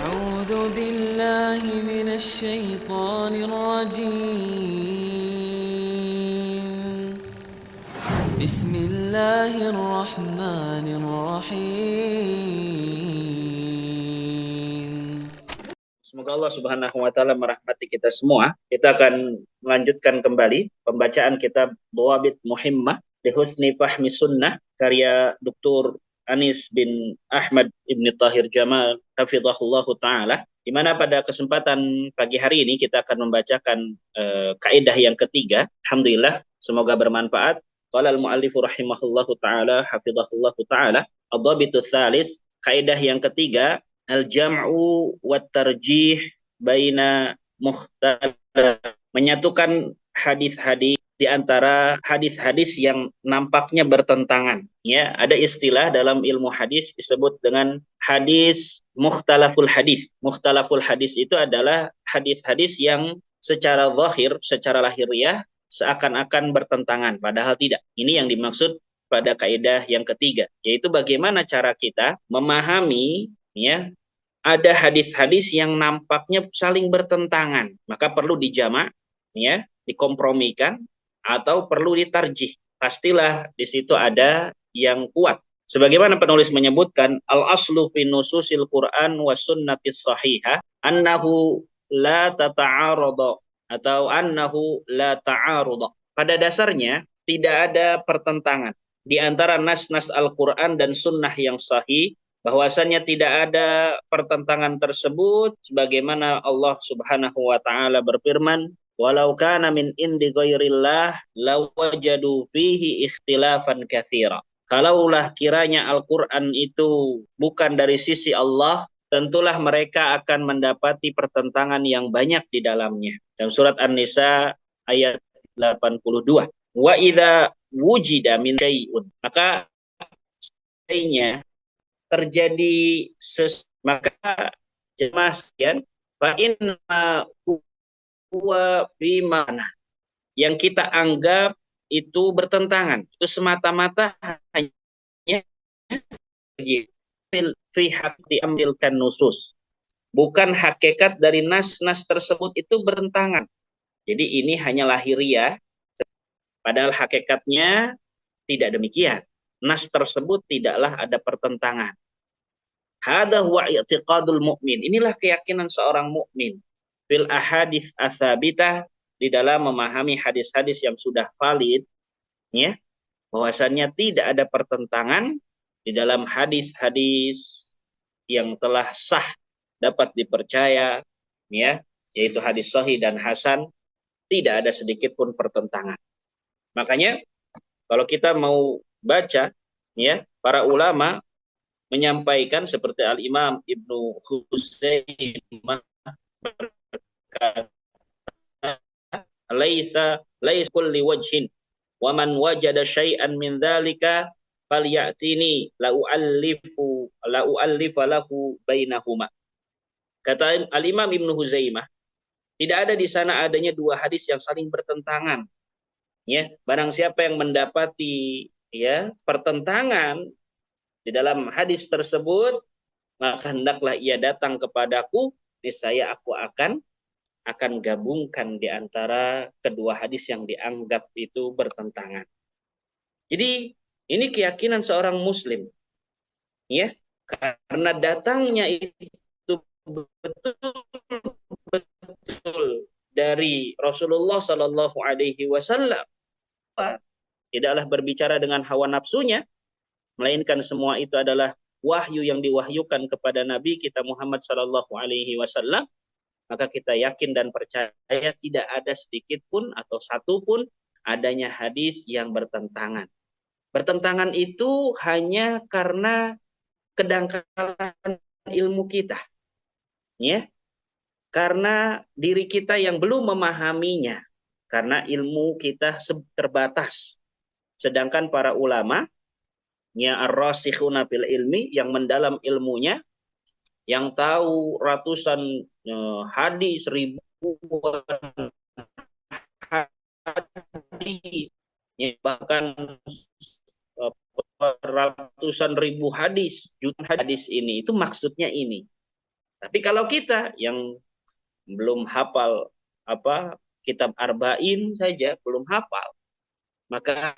أعوذ بالله من الشيطان الرجيم بسم الله الرحمن الرحيم. Semoga Allah Subhanahu wa taala merahmati kita semua. Kita akan melanjutkan kembali pembacaan kitab Dhawabit Muhimmah li Husni Fahmi Sunnah karya Dr. Anis bin Ahmad Ibn Tahir Jamal hafizahullahu taala, di mana pada kesempatan pagi hari ini kita akan membacakan kaidah yang ketiga. Alhamdulillah, semoga bermanfaat. Qala al-muallif rahimahullahu taala hafizahullahu taala, ad-dhabitu tsalis, kaidah yang ketiga, al-jam'u wa tarjih baina mukhtalaf, menyatukan hadis-hadis di antara hadis-hadis yang nampaknya bertentangan. Ya, ada istilah dalam ilmu hadis disebut dengan hadis mukhtalaful hadis. Mukhtalaful hadis itu adalah hadis-hadis yang secara zahir, secara lahiriah seakan-akan bertentangan, padahal tidak. Ini yang dimaksud pada kaidah yang ketiga, yaitu bagaimana cara kita memahami, ya, ada hadis-hadis yang nampaknya saling bertentangan, maka perlu dijamak, ya, dikompromikan, atau perlu ditarjih. Pastilah di situ ada yang kuat. Sebagaimana penulis menyebutkan, al-aslu fi nususil Qur'an wa sunnatis sahihah annahu la tata'arada, atau annahu la ta'arada. Pada dasarnya tidak ada pertentangan di antara nas-nas Al-Quran dan sunnah yang sahih, bahwasannya tidak ada pertentangan tersebut, sebagaimana Allah Subhanahu wa taala berfirman, walau kana min indi ghairillah lawajadu fihi ikhtilafan katsira. Kalaulah kiranya Al-Qur'an itu bukan dari sisi Allah, tentulah mereka akan mendapati pertentangan yang banyak di dalamnya. Dalam surat An-Nisa ayat 82. Wa idza wujida min syai'un, maka terjadi maka jemaah sekalian, fa inna huwa bimana, yang kita anggap itu bertentangan, itu semata-mata hanya fi haqqi amrilkan nusus, bukan hakikat dari nas-nas tersebut itu bertentangan. Jadi ini hanya lahiriah, padahal hakikatnya tidak demikian. Nas tersebut tidaklah ada pertentangan. Hada huwa i'tiqadul mu'min. Inilah keyakinan seorang mukmin fil ahadits ats-tsabitah, di dalam memahami hadis-hadis yang sudah valid, ya, bahwasannya tidak ada pertentangan di dalam hadis-hadis yang telah sah, dapat dipercaya, ya, yaitu hadis sahih dan hasan, tidak ada sedikit pun pertentangan. Makanya kalau kita mau baca, ya, para ulama menyampaikan seperti Al-Imam Ibnu Huzaimah berkata, laisa kulli wajhin wa man wajada syai'an min dzalika falyatini la u'allifa lahu bainahuma. Kata Al-Imam Ibnu Huzaimah, tidak ada di sana adanya dua hadis yang saling bertentangan. Ya, barang siapa yang mendapati, ya, pertentangan di dalam hadis tersebut, maka hendaklah ia datang kepadaku, niscaya aku akan gabungkan di antara kedua hadis yang dianggap itu bertentangan. Jadi ini keyakinan seorang muslim, ya, karena datangnya itu betul-betul dari Rasulullah Shallallahu Alaihi Wasallam, tidaklah berbicara dengan hawa nafsunya, melainkan semua itu adalah wahyu yang diwahyukan kepada Nabi kita Muhammad Shallallahu Alaihi Wasallam. Maka kita yakin dan percaya tidak ada sedikit pun atau satu pun adanya hadis yang bertentangan. Bertentangan itu hanya karena kedangkalan ilmu kita, ya, karena diri kita yang belum memahaminya, karena ilmu kita terbatas. Sedangkan para ulama, ya, ar-rasikhuna fil ilmi, yang mendalam ilmunya, yang tahu ratusan hadis, ribuan hadis, ya, bahkan ratusan ribu hadis, jutaan hadis ini, itu maksudnya ini. Tapi kalau kita yang belum hafal apa kitab Arba'in saja belum hafal, maka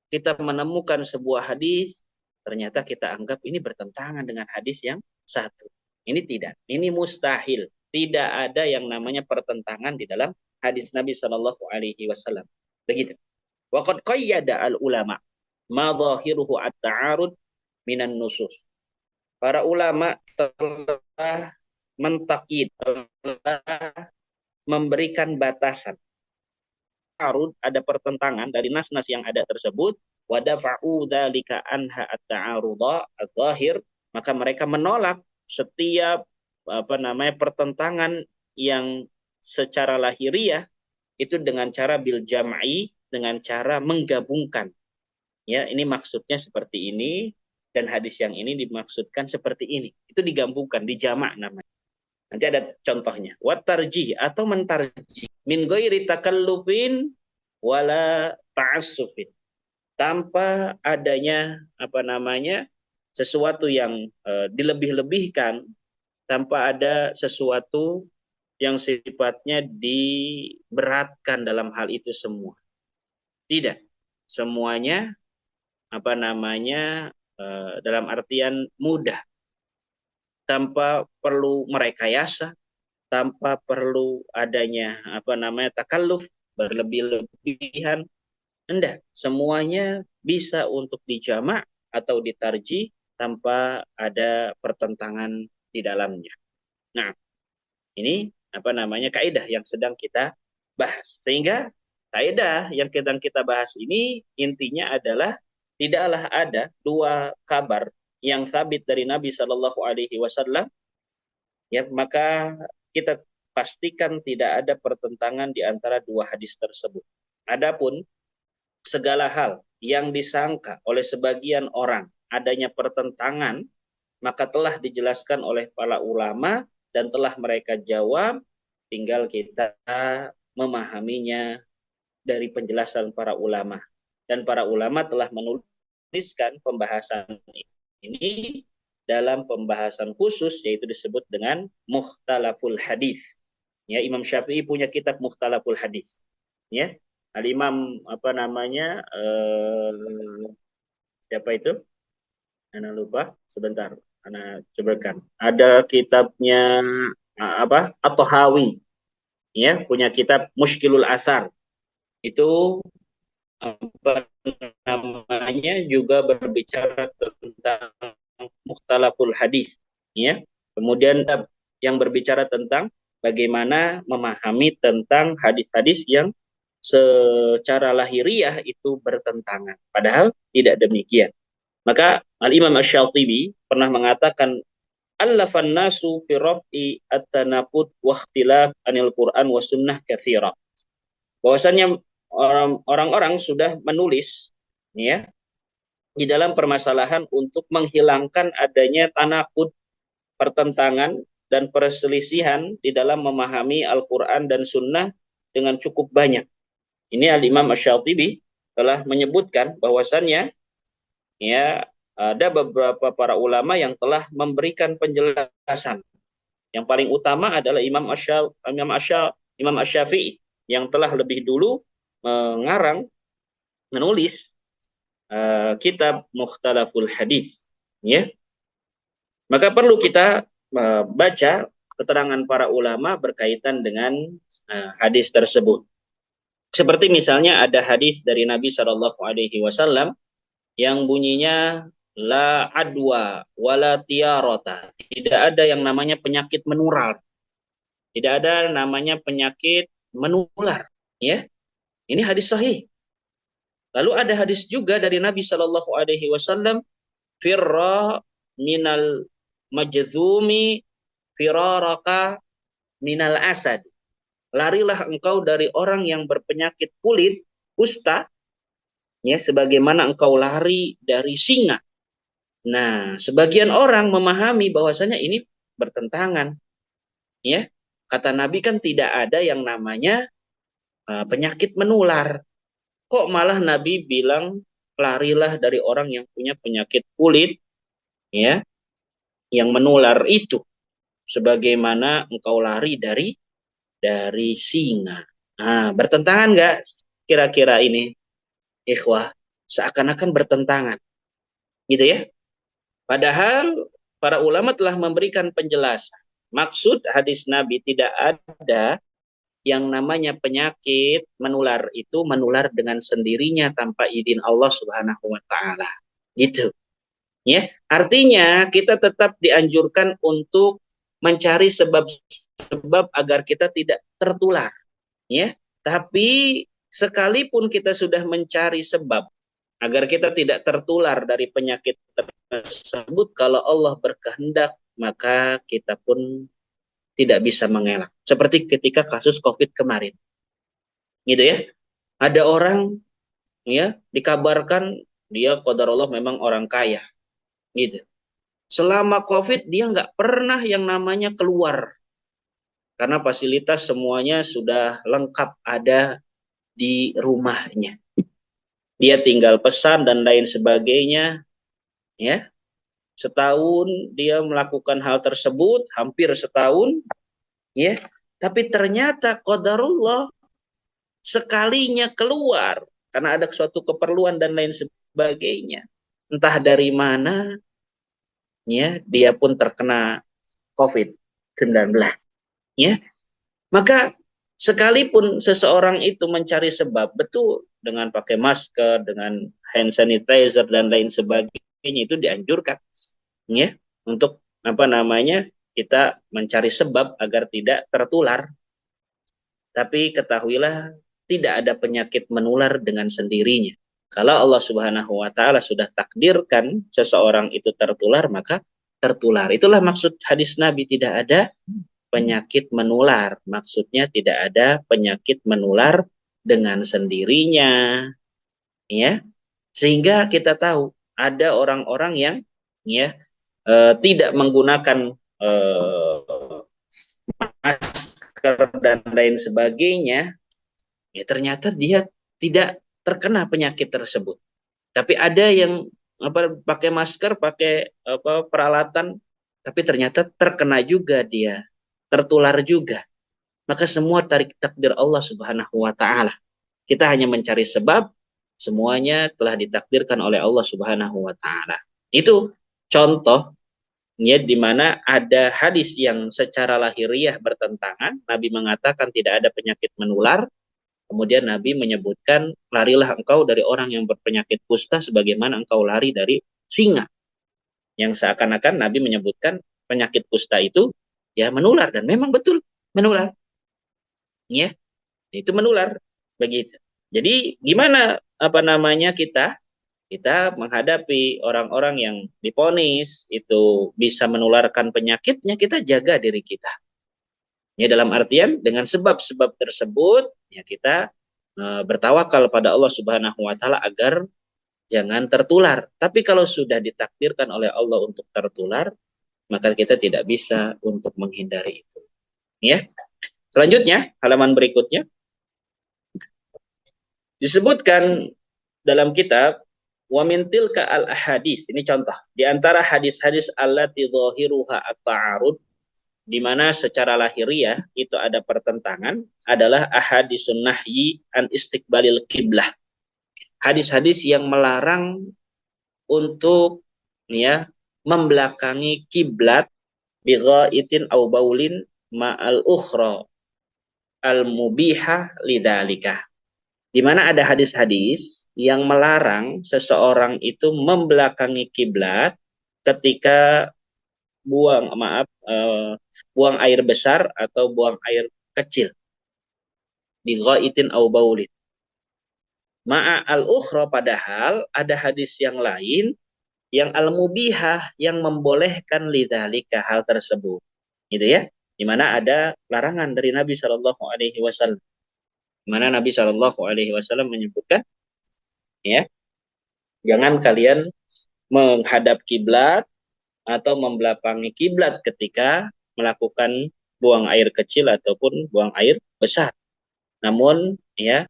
kita menemukan sebuah hadis, ternyata kita anggap ini bertentangan dengan hadis yang satu. Ini tidak, ini mustahil. Tidak ada yang namanya pertentangan di dalam hadis Nabi Shallallahu Alaihi Wasallam. Begitu. Waqad qayyada al ulama ma dhahiruhu at-ta'arud minan nusus. Para ulama telah mentakid, telah memberikan batasan. Ada pertentangan dari nas-nas yang ada tersebut, wa dafa'u dzalika anha at-ta'arudha adz-dzahir, maka mereka menolak setiap pertentangan yang secara lahiriah itu dengan cara bil jam'i, dengan cara menggabungkan. Ya, ini maksudnya seperti ini dan hadis yang ini dimaksudkan seperti ini. Itu digabungkan, dijamak namanya. Nanti ada contohnya. Watarjih atau mentarjih min ghairi takallufin wala ta'assufin. Tanpa adanya sesuatu yang dilebih-lebihkan, tanpa ada sesuatu yang sifatnya diberatkan dalam hal itu semua. Tidak. Semuanya dalam artian mudah, tanpa perlu merekayasa, tanpa perlu adanya takalluf, berlebih-lebihan. Enggak, semuanya bisa untuk dijamak atau ditarjih tanpa ada pertentangan di dalamnya. Nah, ini kaidah yang sedang kita bahas. Sehingga kaidah yang sedang kita bahas ini intinya adalah tidaklah ada dua kabar yang sabit dari Nabi Shallallahu Alaihi Wasallam, ya maka kita pastikan tidak ada pertentangan di antara dua hadis tersebut. Adapun segala hal yang disangka oleh sebagian orang adanya pertentangan, maka telah dijelaskan oleh para ulama dan telah mereka jawab, tinggal kita memahaminya dari penjelasan para ulama. Dan para ulama telah menuliskan pembahasan ini dalam pembahasan khusus, yaitu disebut dengan Mukhtalaful Hadis. Ya, Imam Syafi'i punya kitab Mukhtalaful Hadis. Ya, Al-Imam siapa itu? Ana lupa. Sebentar, Ana cobakan. Ada kitabnya At-Tahawi. Ya, punya kitab Mushkilul Athar. Itu juga berbicara tentang Mukhtalaful Hadis, ya. Kemudian yang berbicara tentang bagaimana memahami tentang hadis-hadis yang secara lahiriah itu bertentangan, padahal tidak demikian. Maka Al-Imam Asy-Syatibi pernah mengatakan, allafan nasu fi raf'i at-tanaqud wa ikhtilaf anil Qur'an wa sunnah katsira. Bahwasanya orang-orang sudah menulis, ya, di dalam permasalahan untuk menghilangkan adanya tanaqud, pertentangan dan perselisihan di dalam memahami Al-Quran dan Sunnah dengan cukup banyak. Ini Al-Imam Asy-Syatibi telah menyebutkan bahwasannya, ya, ada beberapa para ulama yang telah memberikan penjelasan. Yang paling utama adalah Imam Asy-Syafi'i yang telah lebih dulu menulis kitab Mukhtalaful Hadis, ya. Maka perlu kita baca keterangan para ulama berkaitan dengan hadis tersebut. Seperti misalnya ada hadis dari Nabi Shallallahu Alaihi Wasallam yang bunyinya la adwa wala tiarota. Tidak ada yang namanya penyakit menular. Tidak ada namanya penyakit menular, ya. Ini hadis sahih. Lalu ada hadis juga dari Nabi Shallallahu Alaihi Wasallam, firra minal majzumi firaraka minal asad. Larilah engkau dari orang yang berpenyakit kulit kusta, ya, sebagaimana engkau lari dari singa. Nah, sebagian orang memahami bahwasanya ini bertentangan, ya. Kata Nabi kan tidak ada yang namanya penyakit menular. Kok malah Nabi bilang larilah dari orang yang punya penyakit kulit, ya, yang menular itu sebagaimana engkau lari dari singa. Nah, bertentangan nggak kira-kira ini, ikhwah? Seakan-akan bertentangan, gitu ya. Padahal para ulama telah memberikan penjelasan. Maksud hadis Nabi tidak ada yang namanya penyakit menular itu menular dengan sendirinya tanpa izin Allah Subhanahu wa taala. Gitu. Ya, artinya kita tetap dianjurkan untuk mencari sebab-sebab agar kita tidak tertular, ya. Tapi sekalipun kita sudah mencari sebab agar kita tidak tertular dari penyakit tersebut, kalau Allah berkehendak, maka kita pun tidak bisa mengelak. Seperti ketika kasus COVID kemarin, gitu ya. Ada orang ya dikabarkan dia qadarullah memang orang kaya, gitu. Selama COVID dia nggak pernah yang namanya keluar karena fasilitas semuanya sudah lengkap ada di rumahnya. Dia tinggal pesan dan lain sebagainya, ya. Setahun dia melakukan hal tersebut, hampir setahun, ya. Tapi ternyata qadarullah sekalinya keluar karena ada suatu keperluan dan lain sebagainya. Entah dari mana, ya, dia pun terkena COVID-19, ya. Maka sekalipun seseorang itu mencari sebab, betul, dengan pakai masker, dengan hand sanitizer dan lain sebagainya itu dianjurkan, ya, untuk apa namanya kita mencari sebab agar tidak tertular. Tapi ketahuilah tidak ada penyakit menular dengan sendirinya. Kalau Allah Subhanahu wa taala sudah takdirkan seseorang itu tertular, maka tertular. Itulah maksud hadis Nabi, tidak ada penyakit menular. Maksudnya tidak ada penyakit menular dengan sendirinya, ya. Sehingga kita tahu ada orang-orang yang ya tidak menggunakan masker dan lain sebagainya, ya ternyata dia tidak terkena penyakit tersebut. Tapi ada yang pakai masker, pakai peralatan, tapi ternyata terkena juga dia, tertular juga. Maka semua tarik takdir Allah Subhanahu wa taala. Kita hanya mencari sebab, semuanya telah ditakdirkan oleh Allah Subhanahu wa taala. Itu contoh ya di mana ada hadis yang secara lahiriah bertentangan. Nabi mengatakan tidak ada penyakit menular. Kemudian Nabi menyebutkan, larilah engkau dari orang yang berpenyakit kusta sebagaimana engkau lari dari singa. Yang seakan-akan Nabi menyebutkan penyakit kusta itu ya menular, dan memang betul menular. Ya, itu menular begitu. Jadi gimana apa namanya kita menghadapi orang-orang yang diponis itu bisa menularkan penyakitnya, kita jaga diri kita. Ya, dalam artian dengan sebab-sebab tersebut ya kita bertawakal pada Allah Subhanahu wa taala agar jangan tertular. Tapi kalau sudah ditakdirkan oleh Allah untuk tertular, maka kita tidak bisa untuk menghindari itu. Ya. Selanjutnya, halaman berikutnya disebutkan dalam kitab wa min tilka al ahadits. Ini contoh di antara hadis-hadis allati dhahiruha at-ta'arud, di mana secara lahiriah itu ada pertentangan, adalah ahadisun nahyi an istiqbalil kiblah. Hadis-hadis yang melarang untuk ya membelakangi kiblat bi ghaitin au baulin ma'al ukhra al mubihah lidzalika. Di mana ada hadis-hadis yang melarang seseorang itu membelakangi kiblat ketika buang air besar atau buang air kecil di ghaitin au baulin. Ma'a al-ukhra, padahal ada hadis yang lain yang al-mubihah yang membolehkan lidzalika hal tersebut. Gitu ya. Di mana ada larangan dari Nabi Shallallahu alaihi wasallam. Di mana Nabi Shallallahu alaihi wasallam menyebutkan ya, jangan kalian menghadap kiblat atau membelakangi kiblat ketika melakukan buang air kecil ataupun buang air besar. Namun ya,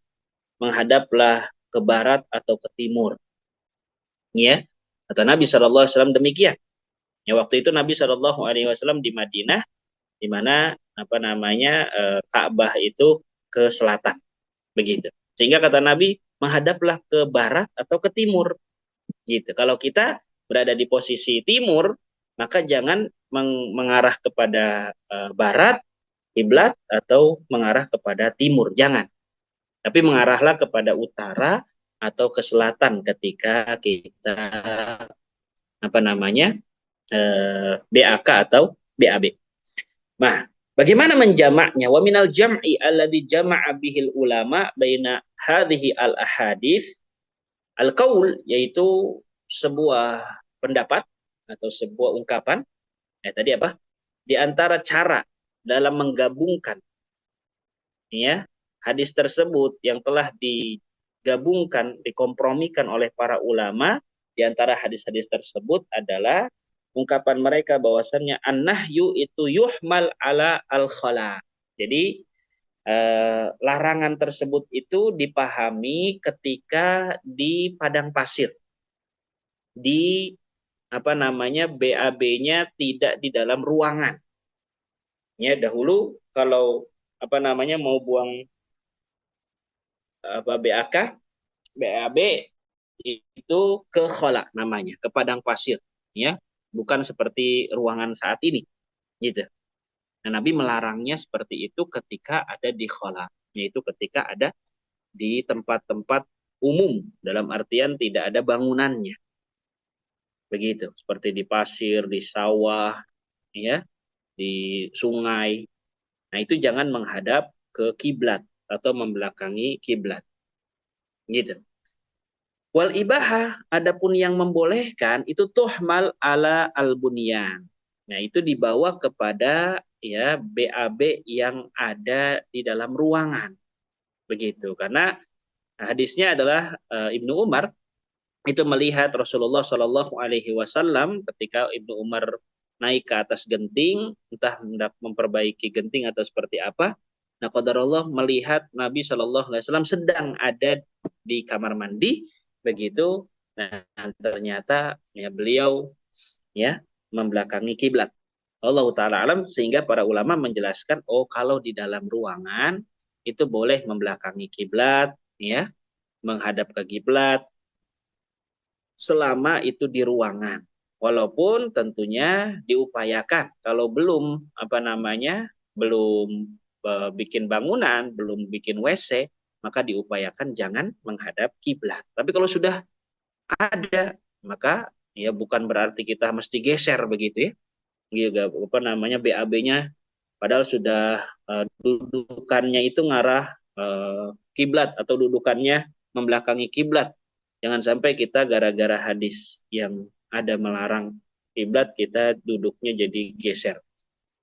menghadaplah ke barat atau ke timur. Ya, kata Nabi SAW demikian. Ya, waktu itu Nabi Shallallahu Alaihi Wasallam di Madinah, di mana Ka'bah itu ke selatan, begitu. Sehingga kata Nabi, menghadaplah ke barat atau ke timur, gitu. Kalau kita berada di posisi timur, maka jangan mengarah kepada barat kiblat atau mengarah kepada timur, jangan. Tapi mengarahlah kepada utara atau ke selatan ketika kita BAK atau BAB. Nah, bagaimana menjamaknya? Wa minal jam'i alladhi jama'a bihil ulama baina hadhihi al ahadits al-qaul, yaitu sebuah pendapat atau sebuah ungkapan. Tadi apa? Di antara cara dalam menggabungkan ya hadis tersebut yang telah digabungkan, dikompromikan oleh para ulama, di antara hadis-hadis tersebut adalah ungkapan mereka bahwasannya an-nahyu itu yuhmal ala al-khala. Jadi larangan tersebut itu dipahami ketika di padang pasir, di BAB-nya tidak di dalam ruangan. Ya, dahulu kalau mau buang BAK, BAB itu ke khala namanya, ke padang pasir, ya, bukan seperti ruangan saat ini, gitu. Nah, Nabi melarangnya seperti itu ketika ada di khala, yaitu ketika ada di tempat-tempat umum, dalam artian tidak ada bangunannya, begitu, seperti di pasir, di sawah, ya, di sungai. Nah, itu jangan menghadap ke kiblat atau membelakangi kiblat, gitu. Wal ibahah, adapun yang membolehkan itu tuhmal ala al-bunyan. Nah, itu dibawa kepada ya BAB yang ada di dalam ruangan. Begitu. Karena hadisnya adalah Ibnu Umar itu melihat Rasulullah Shallallahu alaihi wasallam ketika Ibnu Umar naik ke atas genting, entah hendak memperbaiki genting atau seperti apa. Nah, qadarullah melihat Nabi Shallallahu alaihi wasallam sedang ada di kamar mandi, begitu. Nah, ternyata ya beliau ya membelakangi kiblat. Allah taala alam, sehingga para ulama menjelaskan, oh kalau di dalam ruangan itu boleh membelakangi kiblat, ya, menghadap ke kiblat selama itu di ruangan. Walaupun tentunya diupayakan kalau belum belum bikin bangunan, belum bikin WC, maka diupayakan jangan menghadap kiblat. Tapi kalau sudah ada, maka ya bukan berarti kita mesti geser begitu ya. Juga BAB-nya padahal sudah dudukannya itu ngarah kiblat atau dudukannya membelakangi kiblat. Jangan sampai kita gara-gara hadis yang ada melarang kiblat kita duduknya jadi geser,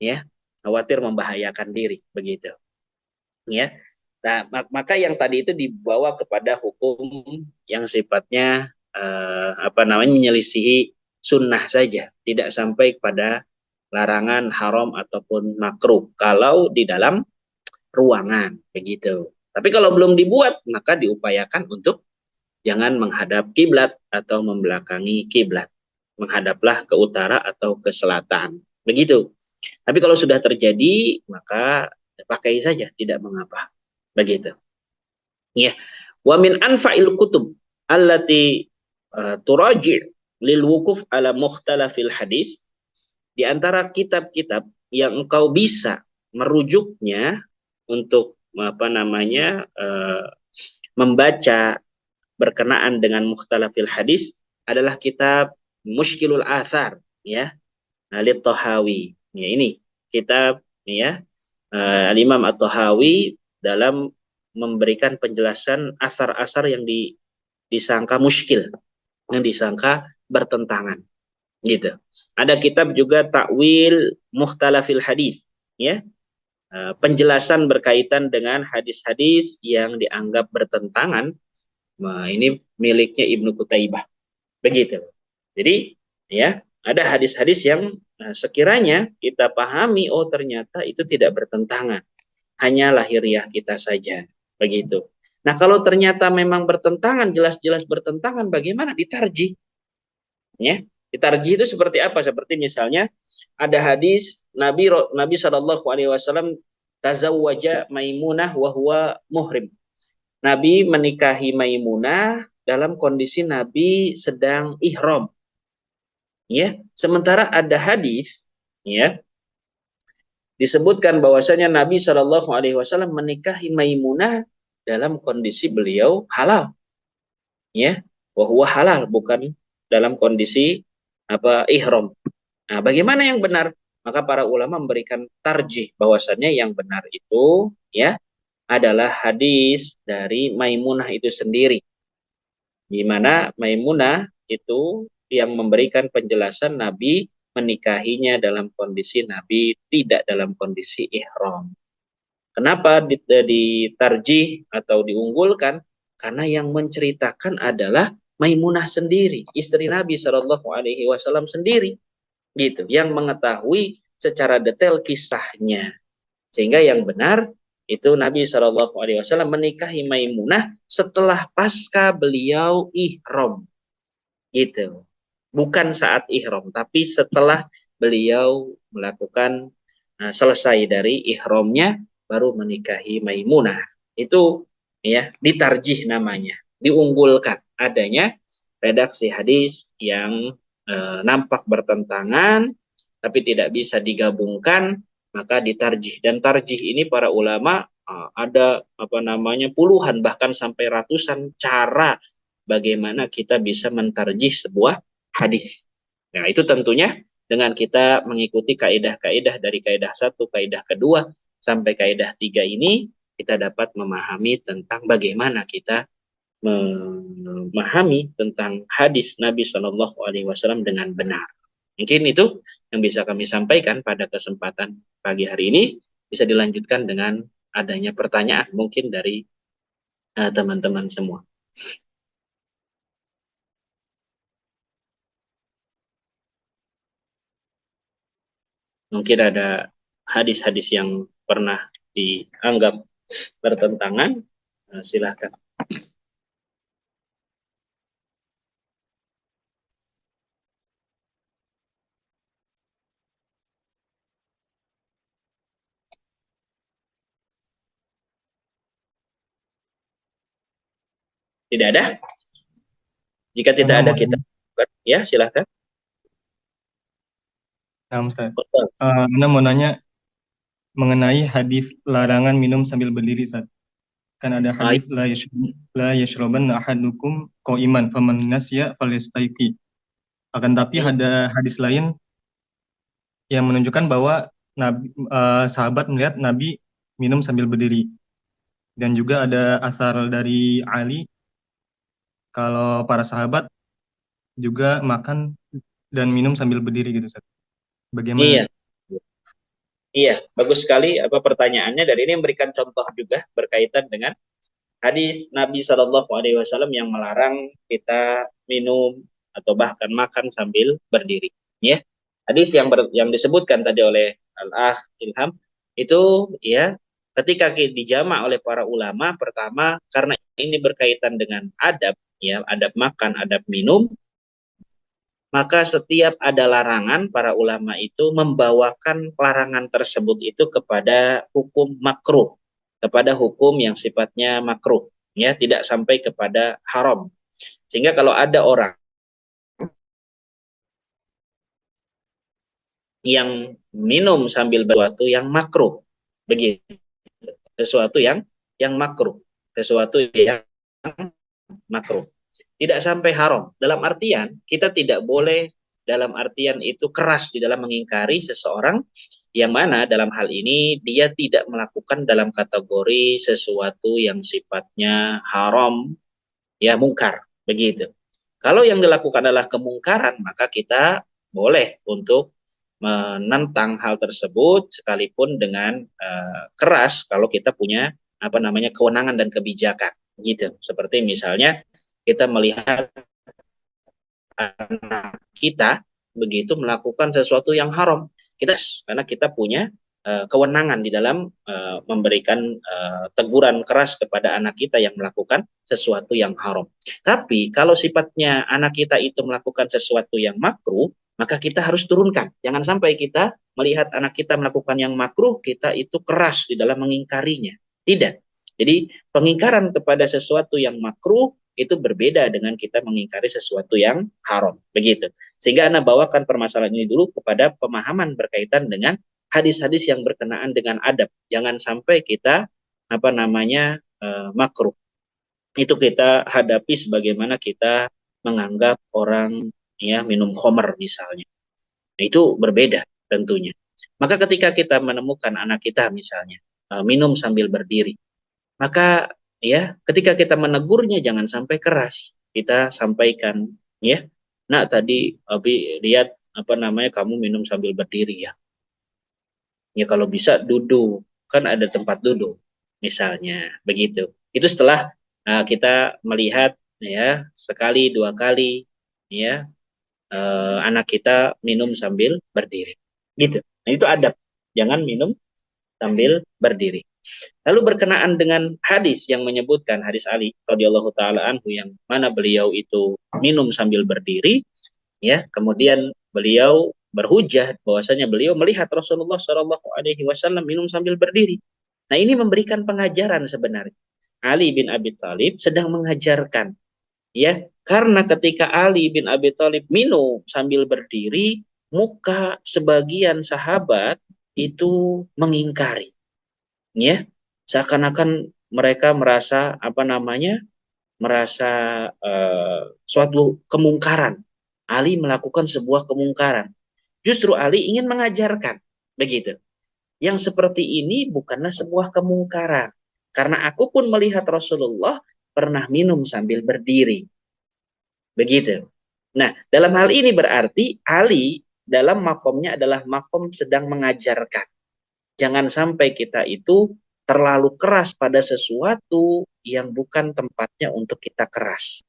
ya, khawatir membahayakan diri, begitu, ya. Nah, maka yang tadi itu dibawa kepada hukum yang sifatnya menyelisihi sunnah saja, tidak sampai pada larangan haram ataupun makruh kalau di dalam ruangan, begitu. Tapi kalau belum dibuat, maka diupayakan untuk jangan menghadap kiblat atau membelakangi kiblat. Menghadaplah ke utara atau ke selatan. Begitu. Tapi kalau sudah terjadi, maka pakai saja, tidak mengapa. Begitu. Ya. Wa min anfa'il kutub allati turaji' lil wukuf ala mukhtalafil hadis. Di antara kitab-kitab yang engkau bisa merujuknya untuk membaca berkenaan dengan mukhtalafil hadis adalah kitab Mushkilul Athar, ya, Alif Tohawi. Ya, ini kitab ya Al-Imam At-Tahawi dalam memberikan penjelasan asar-asar yang disangka muskil, yang disangka bertentangan, gitu. Ada kitab juga Ta'wil Mukhtalafil Hadis, ya, penjelasan berkaitan dengan hadis-hadis yang dianggap bertentangan. Nah, ini miliknya Ibnu Qutaibah. Begitu. Jadi, ya, ada hadis-hadis yang sekiranya kita pahami, oh ternyata itu tidak bertentangan. Hanya lahiriah kita saja. Begitu. Nah, kalau ternyata memang bertentangan, jelas-jelas bertentangan, bagaimana ditarjih? Ya, Ditarjih itu seperti apa? Seperti misalnya ada hadis Nabi Shallallahu Alaihi Wasallam tazawwaja Maimunah wa huwa muhrim. Nabi menikahi Maimunah dalam kondisi Nabi sedang ihram. Ya, sementara ada hadis, ya, disebutkan bahwasanya Nabi Shallallahu Alaihi Wasallam menikahi Maimunah dalam kondisi beliau halal, ya, wahwa halal, bukan dalam kondisi ihram. Nah, bagaimana yang benar? Maka para ulama memberikan tarjih bahwasannya yang benar itu, ya, adalah hadis dari Maimunah itu sendiri, di mana Maimunah itu yang memberikan penjelasan Nabi menikahinya dalam kondisi Nabi tidak dalam kondisi ihram. Kenapa ditarjih atau diunggulkan? Karena yang menceritakan adalah Maimunah sendiri, istri Nabi Shallallahu Alaihi Wasallam sendiri, gitu, yang mengetahui secara detail kisahnya. Sehingga yang benar itu Nabi Shallallahu Alaihi Wasallam menikahi Maimunah setelah pasca beliau ihram, gitu. Bukan saat ihram, tapi setelah beliau melakukan selesai dari ihramnya baru menikahi Maimunah. Itu, ya, ditarjih namanya, diunggulkan adanya redaksi hadis yang nampak bertentangan tapi tidak bisa digabungkan, maka ditarjih. Dan tarjih ini para ulama ada puluhan bahkan sampai ratusan cara bagaimana kita bisa mentarjih sebuah hadis. Nah, itu tentunya dengan kita mengikuti kaidah-kaidah dari kaidah 1, kaidah kedua sampai kaidah 3 ini, kita dapat memahami tentang bagaimana kita memahami tentang hadis Nabi Shallallahu Alaihi Wasallam dengan benar. Mungkin itu yang bisa kami sampaikan pada kesempatan pagi hari ini. Bisa dilanjutkan dengan adanya pertanyaan mungkin dari teman-teman semua. Mungkin ada hadis-hadis yang pernah dianggap bertentangan, silakan. Tidak ada? Jika tidak ada, kita ya silakan. Nah, Ustaz. Anda mau nanya mengenai hadis larangan minum sambil berdiri, Ustaz. Kan ada hadis la yashrabanna ahadukum qa'iman faman nasiya falyastayqi. Akan tapi ada hadis lain yang menunjukkan bahwa sahabat melihat Nabi minum sambil berdiri. Dan juga ada asar dari Ali kalau para sahabat juga makan dan minum sambil berdiri gitu, Ustaz. Bagaimana? Iya. Iya, bagus sekali pertanyaannya, dan ini memberikan contoh juga berkaitan dengan hadis Nabi Shallallahu Alaihi Wasallam yang melarang kita minum atau bahkan makan sambil berdiri. Ya, hadis yang disebutkan tadi oleh Al-Akh Ilham itu, ya, ketika dijamak oleh para ulama, pertama karena ini berkaitan dengan adab, ya, adab makan, adab minum, maka setiap ada larangan, para ulama itu membawakan larangan tersebut itu kepada hukum makruh, kepada hukum yang sifatnya makruh, ya, tidak sampai kepada haram. Sehingga kalau ada orang yang minum sambil sesuatu yang makruh, begitu, sesuatu yang makruh, sesuatu yang makruh, tidak sampai haram. Dalam artian kita tidak boleh dalam artian itu keras di dalam mengingkari seseorang yang mana dalam hal ini dia tidak melakukan dalam kategori sesuatu yang sifatnya haram, ya, mungkar, begitu. Kalau yang dilakukan adalah kemungkaran, maka kita boleh untuk menentang hal tersebut sekalipun dengan keras kalau kita punya kewenangan dan kebijakan, gitu. Seperti misalnya kita melihat anak kita begitu melakukan sesuatu yang haram, kita karena kita punya kewenangan di dalam memberikan teguran keras kepada anak kita yang melakukan sesuatu yang haram. Tapi kalau sifatnya anak kita itu melakukan sesuatu yang makruh, maka kita harus turunkan. Jangan sampai kita melihat anak kita melakukan yang makruh, kita itu keras di dalam mengingkarinya. Tidak. Jadi pengingkaran kepada sesuatu yang makruh itu berbeda dengan kita mengingkari sesuatu yang haram. Begitu. Sehingga Anda bawakan permasalahan ini dulu kepada pemahaman berkaitan dengan hadis-hadis yang berkenaan dengan adab. Jangan sampai kita makruh. Itu kita hadapi sebagaimana kita menganggap orang ya minum khamr misalnya. Nah, itu berbeda tentunya. Maka ketika kita menemukan anak kita misalnya minum sambil berdiri, maka ya ketika kita menegurnya jangan sampai keras. Kita sampaikan ya, nak tadi Abi lihat kamu minum sambil berdiri ya. Ya kalau bisa duduk, kan ada tempat duduk misalnya begitu. Itu setelah kita melihat ya sekali dua kali ya anak kita minum sambil berdiri. Gitu. Nah, itu adab. Jangan minum sambil berdiri. Lalu berkenaan dengan hadis yang menyebutkan hadis Ali radhiyallahu taala anhu yang mana beliau itu minum sambil berdiri, ya, kemudian beliau berhujah bahwasanya beliau melihat Rasulullah Shallallahu Alaihi Wasallam minum sambil berdiri. Nah, ini memberikan pengajaran sebenarnya. Ali bin Abi Thalib sedang mengajarkan, ya, karena ketika Ali bin Abi Thalib minum sambil berdiri, muka sebagian sahabat itu mengingkari, ya, seakan-akan mereka merasa merasa suatu kemungkaran. Ali melakukan sebuah kemungkaran. Justru Ali ingin mengajarkan, begitu. Yang seperti ini bukanlah sebuah kemungkaran. Karena aku pun melihat Rasulullah pernah minum sambil berdiri. Begitu. Nah, dalam hal ini berarti Ali dalam makomnya adalah makom sedang mengajarkan. Jangan sampai kita itu terlalu keras pada sesuatu yang bukan tempatnya untuk kita keras.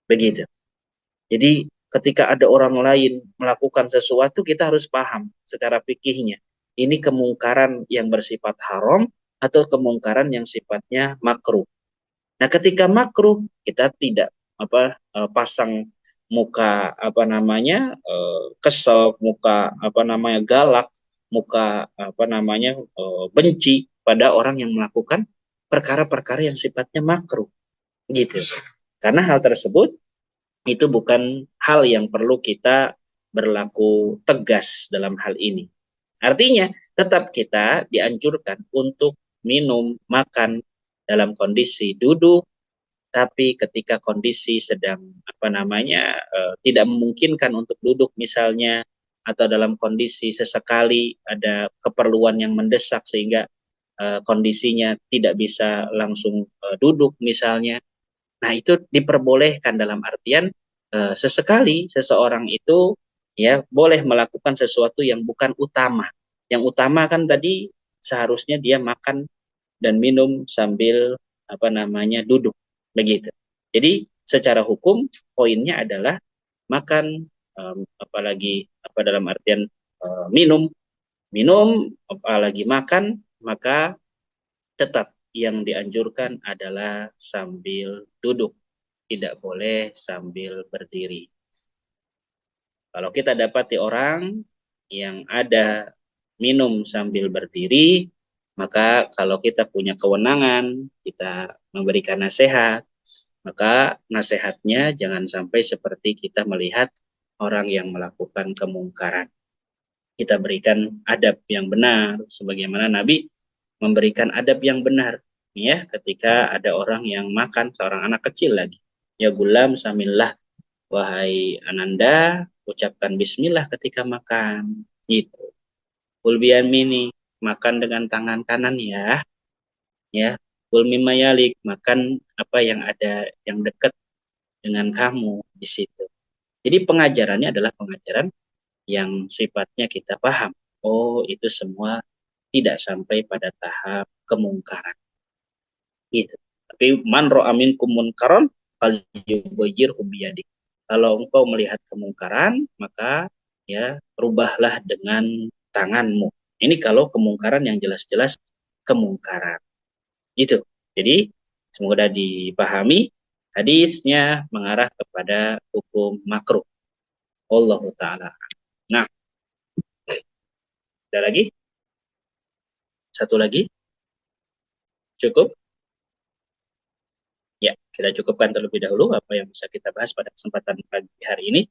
Begitu. Jadi ketika ada orang lain melakukan sesuatu, kita harus paham secara fikihnya. Ini kemungkaran yang bersifat haram atau kemungkaran yang sifatnya makruh. Nah, ketika makruh, kita tidak pasang muka kesel, muka galak, muka benci pada orang yang melakukan perkara-perkara yang sifatnya makruh, gitu. Karena hal tersebut itu bukan hal yang perlu kita berlaku tegas dalam hal ini. Artinya, tetap kita dianjurkan untuk minum, makan dalam kondisi duduk, tapi ketika kondisi sedang tidak memungkinkan untuk duduk misalnya, atau dalam kondisi sesekali ada keperluan yang mendesak sehingga kondisinya tidak bisa langsung duduk misalnya. Nah, itu diperbolehkan dalam artian sesekali seseorang itu ya boleh melakukan sesuatu yang bukan utama. Yang utama kan tadi seharusnya dia makan dan minum sambil duduk, begitu. Jadi secara hukum poinnya adalah makan, apalagi dalam artian minum apalagi makan, maka tetap yang dianjurkan adalah sambil duduk, tidak boleh sambil berdiri. Kalau kita dapati orang yang ada minum sambil berdiri, maka kalau kita punya kewenangan, kita memberikan nasihat, maka nasihatnya jangan sampai seperti kita melihat orang yang melakukan kemungkaran. Kita berikan adab yang benar, sebagaimana Nabi memberikan adab yang benar, ya, ketika ada orang yang makan, seorang anak kecil lagi. Ya gulam samillah, wahai ananda, ucapkan bismillah ketika makan, gitu. Kul biyamini, makan dengan tangan kanan ya. Ya, kul mimma yalik, makan apa yang ada yang dekat dengan kamu di situ. Jadi pengajarannya adalah pengajaran yang sifatnya kita paham. Oh, itu semua tidak sampai pada tahap kemungkaran. Gitu. Tapi man ra'a minkum munkaran falyughayyirhu biyadihi. Kalau engkau melihat kemungkaran, maka ya rubahlah dengan tanganmu. Ini kalau kemungkaran yang jelas-jelas kemungkaran. Itu. Jadi semoga dipahami, hadisnya mengarah kepada hukum makruh. Wallahu taala. Nah, ada lagi? Satu lagi? Cukup? Ya, kita cukupkan terlebih dahulu apa yang bisa kita bahas pada kesempatan pagi hari ini.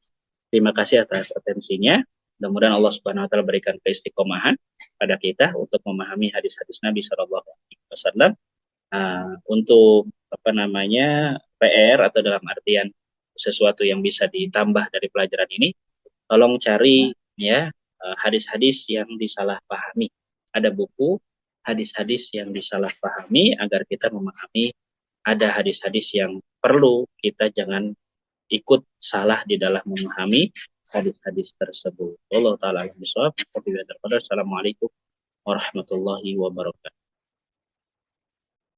Terima kasih atas atensinya. Mudah-mudahan Allah Subhanahu wa taala berikan keistiqomahan pada kita untuk memahami hadis-hadis Nabi Shallallahu alaihi wasallam. Untuk apa namanya PR atau dalam artian sesuatu yang bisa ditambah dari pelajaran ini, tolong cari ya hadis-hadis yang disalahpahami. Ada buku hadis-hadis yang disalahpahami agar kita memahami ada hadis-hadis yang perlu kita jangan ikut salah di dalam memahami hadis-hadis tersebut. Allah taala alam bisawab. Assalamualaikum warahmatullahi wabarakatuh.